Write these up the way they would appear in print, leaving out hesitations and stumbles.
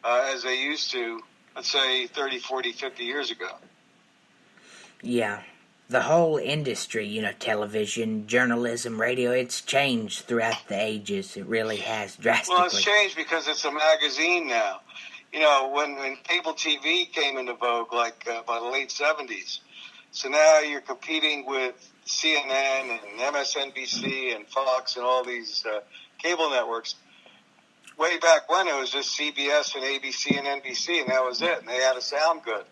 as they used to, let's say, 30, 40, 50 years ago. Yeah. The whole industry, television, journalism, radio, it's changed throughout the ages. It really has drastically. Well, it's changed because it's a magazine now. When cable TV came into vogue, like by the late 70s, so now you're competing with CNN and MSNBC and Fox and all these cable networks. Way back when, it was just CBS and ABC and NBC, and that was it. And they had to sound good,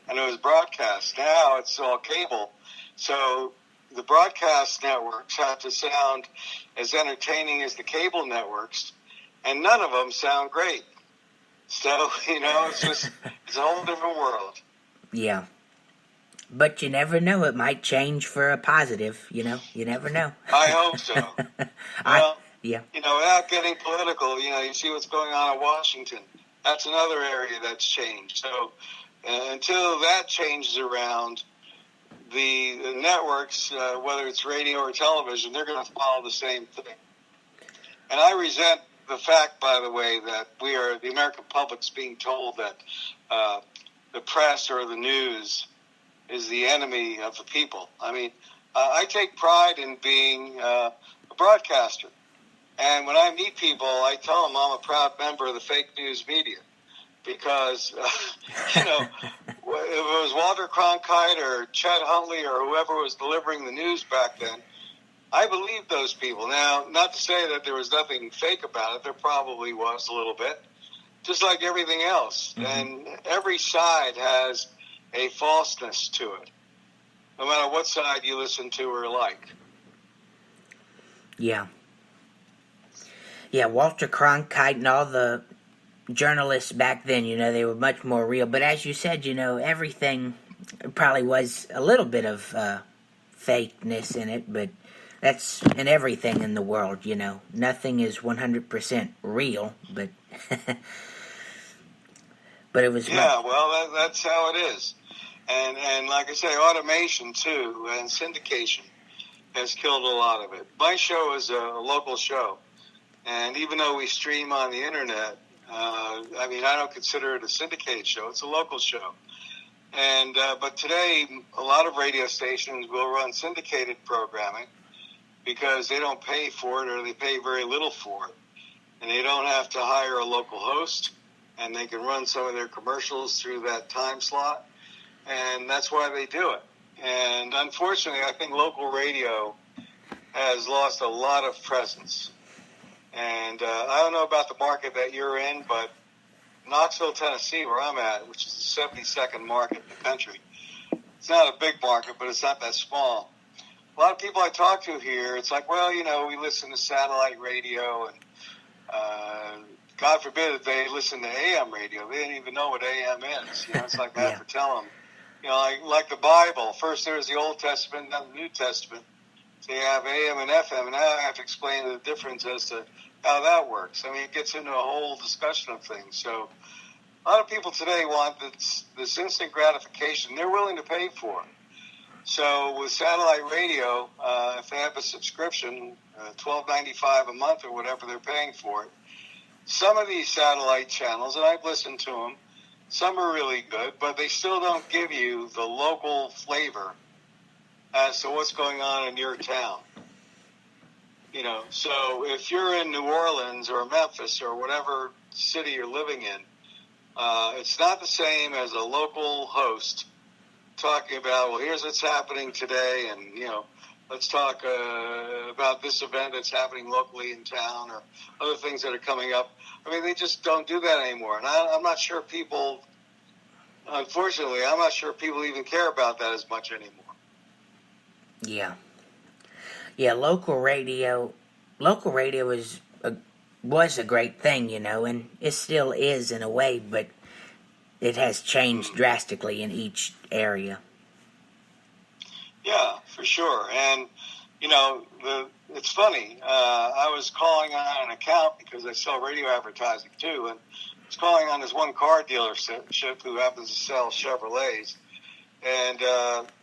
and it was broadcast. Now it's all cable. So the broadcast networks have to sound as entertaining as the cable networks, and none of them sound great. So, it's a whole different world. Yeah. But you never know. It might change for a positive, You never know. I hope so. Without getting political, you see what's going on in Washington. That's another area that's changed. So until that changes around, the networks, whether it's radio or television, they're going to follow the same thing. And I resent the fact, by the way, that the American public's being told that the press or the news is the enemy of the people. I mean, I take pride in being a broadcaster. And when I meet people, I tell them I'm a proud member of the fake news media. Because, if it was Walter Cronkite or Chet Huntley or whoever was delivering the news back then, I believed those people. Now, not to say that there was nothing fake about it. There probably was a little bit, just like everything else. Mm-hmm. And every side has a falseness to it, no matter what side you listen to or like. Yeah. Yeah, Walter Cronkite and all the journalists back then, they were much more real. But as you said, everything probably was a little bit of fakeness in it, but that's in everything in the world, Nothing is 100% real, but but it was... Yeah, well, that's how it is. And like I say, automation, too, and syndication has killed a lot of it. My show is a local show, and even though we stream on the internet, I don't consider it a syndicated show. It's a local show. And but today, a lot of radio stations will run syndicated programming because they don't pay for it, or they pay very little for it. And they don't have to hire a local host, and they can run some of their commercials through that time slot. And that's why they do it. And unfortunately, I think local radio has lost a lot of presence. And I don't know about the market that you're in, but Knoxville, Tennessee, where I'm at, which is the 72nd market in the country, it's not a big market, but it's not that small. A lot of people I talk to here, it's like, well, we listen to satellite radio, and God forbid that they listen to AM radio. They didn't even know what AM is. It's like I have to tell them. Like the Bible. First there's the Old Testament, then the New Testament. So you have AM and FM, and now I have to explain the difference as to how that works. It gets into a whole discussion of things. So a lot of people today want this instant gratification. They're willing to pay for it. So with satellite radio, if they have a subscription, $12.95 a month or whatever they're paying for it, some of these satellite channels, and I've listened to them, some are really good, but they still don't give you the local flavor as to what's going on in your town. So if you're in New Orleans or Memphis or whatever city you're living in, it's not the same as a local host talking about, well, here's what's happening today, and, let's talk about this event that's happening locally in town or other things that are coming up. They just don't do that anymore. And I'm not sure people, unfortunately, even care about that as much anymore. Yeah. Yeah, local radio was a great thing, and it still is in a way, but it has changed drastically in each area. Yeah, for sure. And, it's funny. I was calling on an account because I sell radio advertising too, and I was calling on this one car dealership who happens to sell Chevrolets. And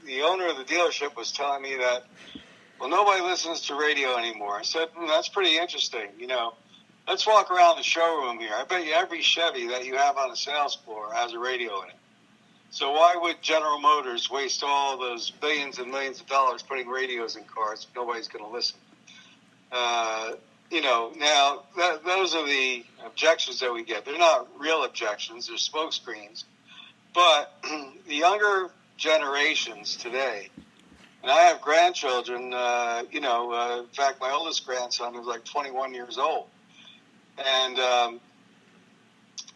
the owner of the dealership was telling me that, well, nobody listens to radio anymore. I said, that's pretty interesting. let's walk around the showroom here. I bet you every Chevy that you have on the sales floor has a radio in it. So why would General Motors waste all those billions and millions of dollars putting radios in cars if nobody's going to listen? Now those are the objections that we get. They're not real objections; they're smokescreens. But the younger generations today, and I have grandchildren. In fact, my oldest grandson is like 21 years old, and I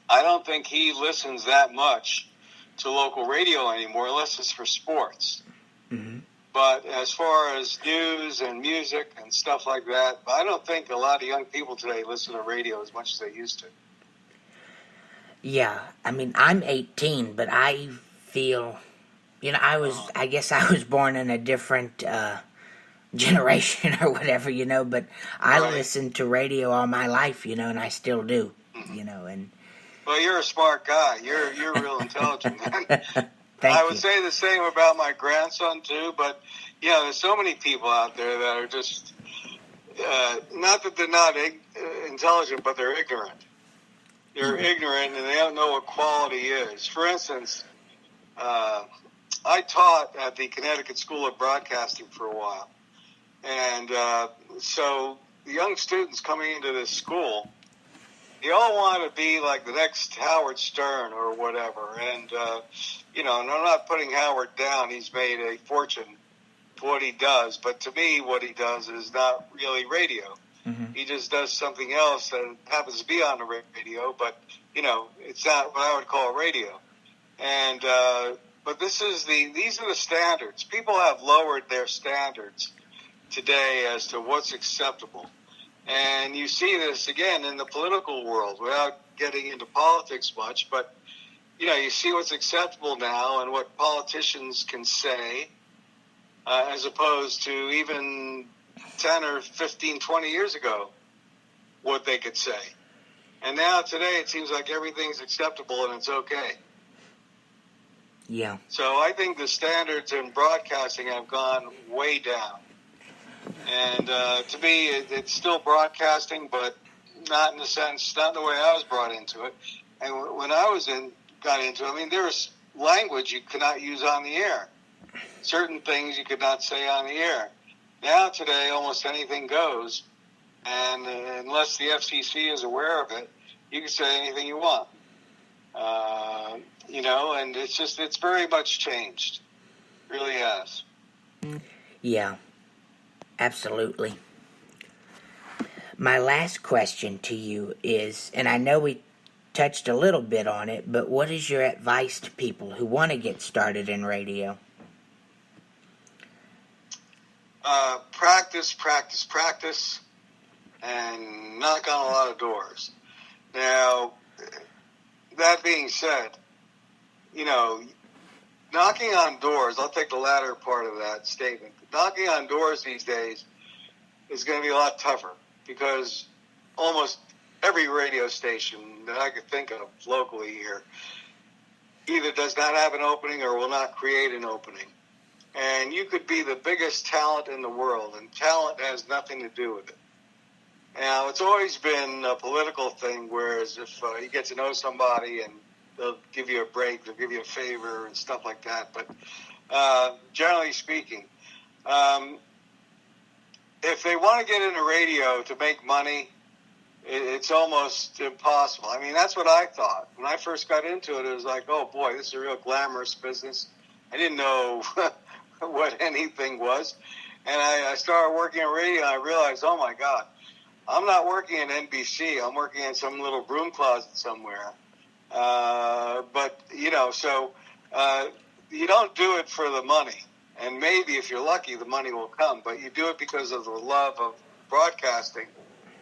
don't think he listens that much to local radio anymore, unless it's for sports. Mm-hmm. But as far as news and music and stuff like that, I don't think a lot of young people today listen to radio as much as they used to. Yeah, I mean, I'm 18, but I feel, I guess I was born in a different generation or whatever, but I listened to radio all my life, and I still do, and... Well, you're a smart guy. You're real intelligent, man. I would say the same about my grandson, too, but, there's so many people out there that are just, not that they're not intelligent, but they're ignorant. They're ignorant, and they don't know what quality is. For instance, I taught at the Connecticut School of Broadcasting for a while, and so the young students coming into this school, they all want to be like the next Howard Stern or whatever. And, and I'm not putting Howard down. He's made a fortune for what he does. But to me, what he does is not really radio. Mm-hmm. He just does something else that happens to be on the radio. But, it's not what I would call radio. And but these are the standards. People have lowered their standards today as to what's acceptable. And you see this, again, in the political world, without getting into politics much, but, you see what's acceptable now and what politicians can say, as opposed to even 10 or 15, 20 years ago, what they could say. And now, today, it seems like everything's acceptable and it's okay. Yeah. So I think the standards in broadcasting have gone way down. And to me, it's still broadcasting, but not in the way I was brought into it. And when I got into it, there was language you could not use on the air. Certain things you could not say on the air. Now, today, almost anything goes. And unless the FCC is aware of it, you can say anything you want. And it's very much changed. It really has. Yeah. Absolutely. My last question to you is, and I know we touched a little bit on it, but what is your advice to people who want to get started in radio? Practice, and knock on a lot of doors. Now, that being said, knocking on doors, I'll take the latter part of that statement. Knocking on doors these days is going to be a lot tougher because almost every radio station that I could think of locally here either does not have an opening or will not create an opening. And you could be the biggest talent in the world, and talent has nothing to do with it. Now, it's always been a political thing, whereas if you get to know somebody and they'll give you a break, they'll give you a favor and stuff like that. But generally speaking, if they want to get into radio to make money, it's almost impossible. That's what I thought. When I first got into it, it was like, oh boy, this is a real glamorous business. I didn't know what anything was. And I started working on radio, and I realized, oh my God, I'm not working at NBC. I'm working in some little broom closet somewhere. So you don't do it for the money. And maybe if you're lucky, the money will come. But you do it because of the love of broadcasting,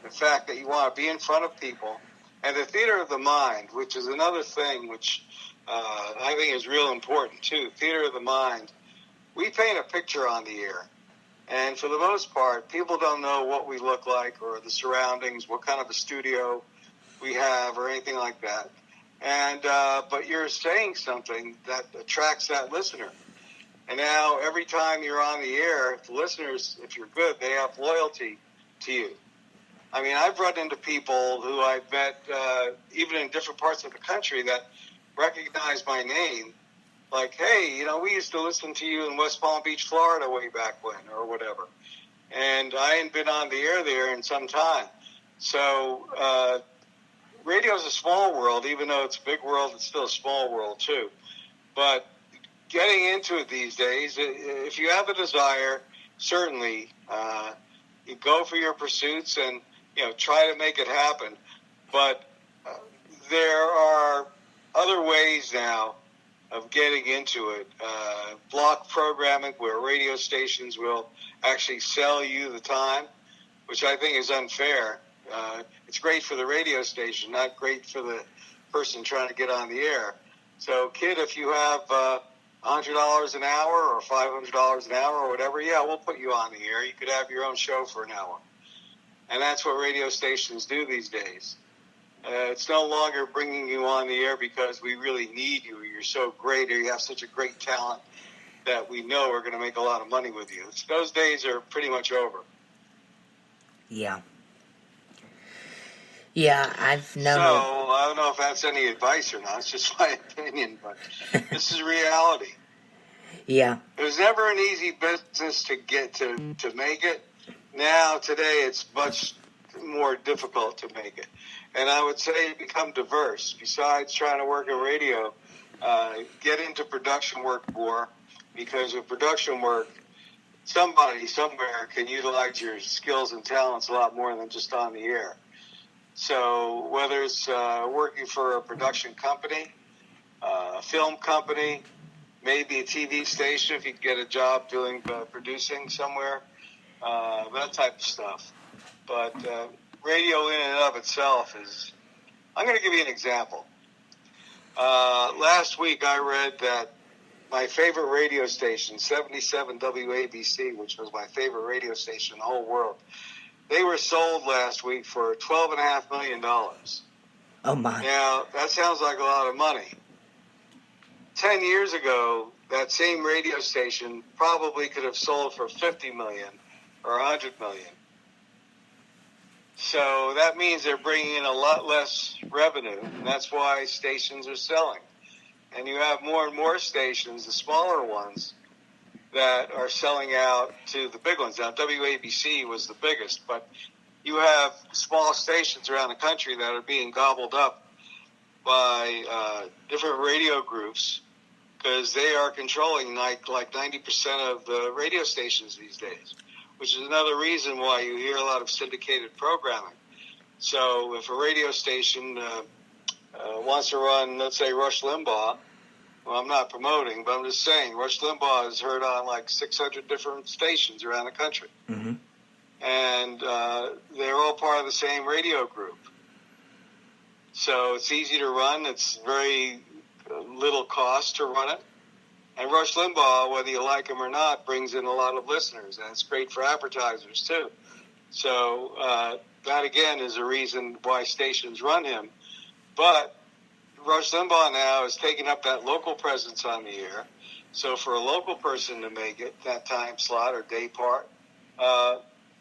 the fact that you want to be in front of people. And the theater of the mind, which is another thing which I think is real important, too. Theater of the mind. We paint a picture on the air. And for the most part, people don't know what we look like or the surroundings, what kind of a studio we have or anything like that. And but you're saying something that attracts that listener. And now every time you're on the air, if the listeners, if you're good, they have loyalty to you. I mean, I've run into people who I've met even in different parts of the country that recognize my name. Like, hey, we used to listen to you in West Palm Beach, Florida way back when, or whatever. And I ain't been on the air there in some time. So radio's a small world. Even though it's a big world, it's still a small world, too. But getting into it these days, if you have a desire, certainly you go for your pursuits and, try to make it happen. But there are other ways now of getting into it. Block programming, where radio stations will actually sell you the time, which I think is unfair. It's great for the radio station, not great for the person trying to get on the air. So, kid, if you have $100 an hour or $500 an hour or whatever, yeah, we'll put you on the air. You could have your own show for an hour. And that's what radio stations do these days. It's no longer bringing you on the air because we really need you, or you're so great, or you have such a great talent that we know we're going to make a lot of money with you. Those days are pretty much over. Yeah. Yeah, I've known. So, I don't know if that's any advice or not. It's just my opinion, but this is reality. Yeah. It was never an easy business to get to make it. Now, today, it's much more difficult to make it. And I would say become diverse. Besides trying to work in radio, get into production work more, because with production work, somebody somewhere can utilize your skills and talents a lot more than just on the air. So whether it's working for a production company, a film company, maybe a TV station if you can get a job doing producing somewhere, that type of stuff. But radio in and of itself is... I'm going to give you an example. Last week I read that my favorite radio station, 77 WABC, which was my favorite radio station in the whole world, they were sold last week for $12.5 million. Oh, my. Now, that sounds like a lot of money. 10 years ago, that same radio station probably could have sold for $50 million or $100 million. So that means they're bringing in a lot less revenue, and that's why stations are selling. And you have more and more stations, the smaller ones, that are selling out to the big ones. Now, WABC was the biggest, but you have small stations around the country that are being gobbled up by different radio groups, because they are controlling like 90% of the radio stations these days, which is another reason why you hear a lot of syndicated programming. So if a radio station wants to run, let's say, Rush Limbaugh, well, I'm not promoting, but I'm just saying, Rush Limbaugh is heard on like 600 different stations around the country. Mm-hmm. And they're all part of the same radio group. So it's easy to run. It's very little cost to run it. And Rush Limbaugh, whether you like him or not, brings in a lot of listeners, and it's great for advertisers, too. So that, again, is a reason why stations run him. But Rush Limbaugh now is taking up that local presence on the air. So for a local person to make it, that time slot or day part,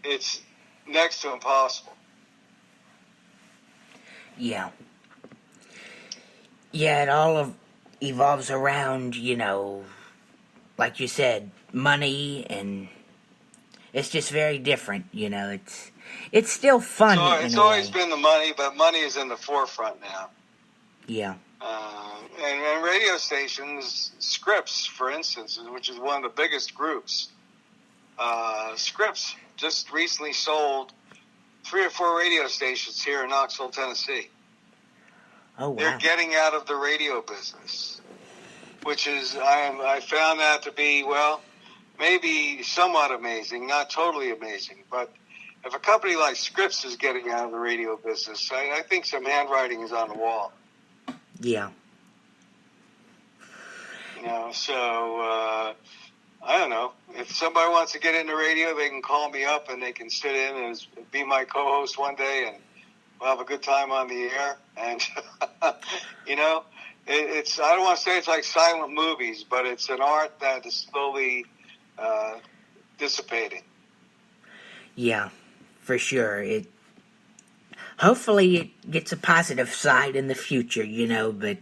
it's next to impossible. Yeah. Yeah, it all evolves around, like you said, money, and it's just very different, It's still fun. So it's always been the money, but money is in the forefront now. Yeah. And radio stations, Scripps, for instance, which is one of the biggest groups, Scripps just recently sold 3 or 4 radio stations here in Knoxville, Tennessee. Oh, wow. They're getting out of the radio business, which is, I found that to be, well, maybe somewhat amazing, not totally amazing, but if a company like Scripps is getting out of the radio business, I think some handwriting is on the wall. Yeah. So, I don't know. If somebody wants to get into radio, they can call me up and they can sit in and be my co-host one day, and we'll have a good time on the air. And, it's, I don't want to say it's like silent movies, but it's an art that is slowly dissipating. Yeah, for sure. hopefully it gets a positive side in the future, but